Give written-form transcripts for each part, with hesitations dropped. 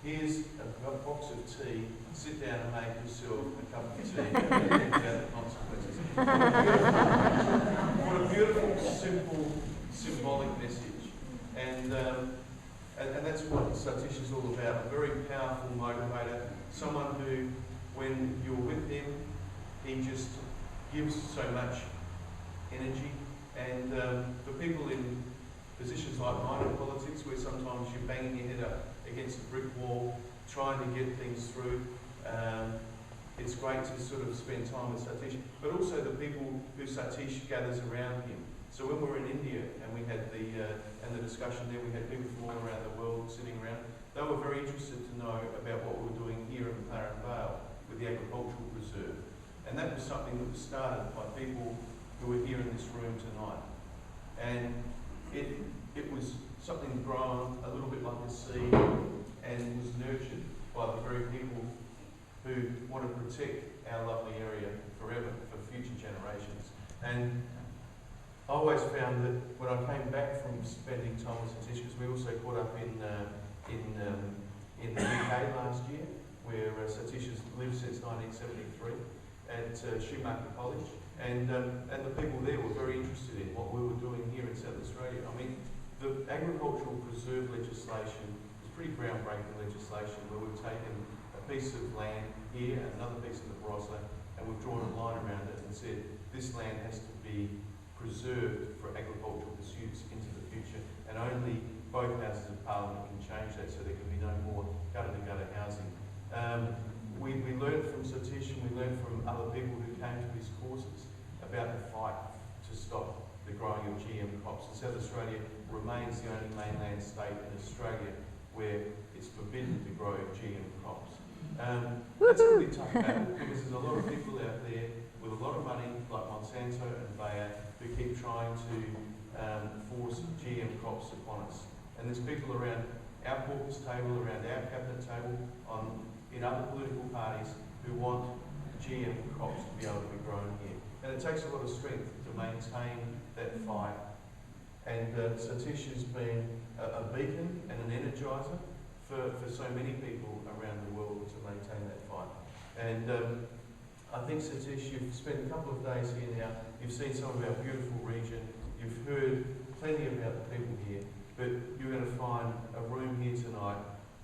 here's a box of tea, sit down and make yourself a cup of tea and think about the consequences. What a beautiful, simple, symbolic message. And that's what Satish is all about, a very powerful motivator, someone who, when you're with him, he just gives so much energy. And for people in positions like mine in politics, where sometimes you're banging your head up against a brick wall, trying to get things through, it's great to sort of spend time with Satish, but also the people who Satish gathers around him. So when we were in India and we had the discussion there, we had people from all around the world sitting around. They were very interested to know about what we were doing here in McLaren Vale with the agricultural preserve. And that was something that was started by people who were here in this room tonight. And it was something grown a little bit like a seed and was nurtured by the very people who want to protect our lovely area forever for future generations. And I always found that when I came back from spending time with Satish, because we also caught up in the UK last year, where Satish has lived since 1973 at Schumacher College, and the people there were very interested in what we were doing here in South Australia. I mean, the agricultural preserve legislation is pretty groundbreaking legislation, where we've taken a piece of land here and another piece of the Barossa, and we've drawn a line around it and said this land has to be preserved for agricultural pursuits into the future, and only both houses of parliament can change that, so there can be no more gutter-to-gutter housing. We learned from Satish and we learned from other people who came to his courses about the fight to stop the growing of GM crops. And South Australia remains the only mainland state in Australia where it's forbidden to grow GM crops. That's a really tough battle, because there's a lot of people out there with a lot of money, like Monsanto and Bayer, who keep trying to force GM crops upon us. And there's people around our caucus table, around our cabinet table, in other political parties who want GM crops to be able to be grown here. And it takes a lot of strength to maintain that fight. And Satish has been a beacon and an energiser for so many people around the world to maintain that fight. And I think, Satish, you've spent a couple of days here now, you've seen some of our beautiful region, you've heard plenty about the people here, but you're going to find a room here tonight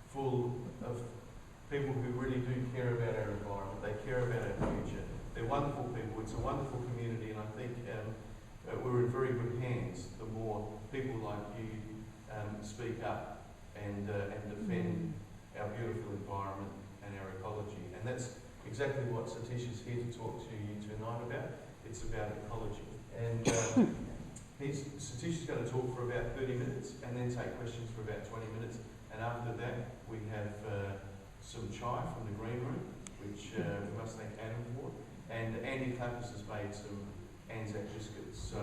full of people who really do care about our environment, they care about our future. They're wonderful people, it's a wonderful community, and I think we're in very good hands the more people like you speak up and defend our beautiful environment and our ecology. And that's exactly what Satish is here to talk to you tonight about. It's about ecology. And Satish is going to talk for about 30 minutes and then take questions for about 20 minutes. And after that, we have some chai from the green room, which we must thank Adam for. And Andy Clappers has made some Anzac biscuits. So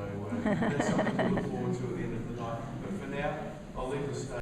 that's something to look forward to at the end of the night. But for now, I'll leave the stage.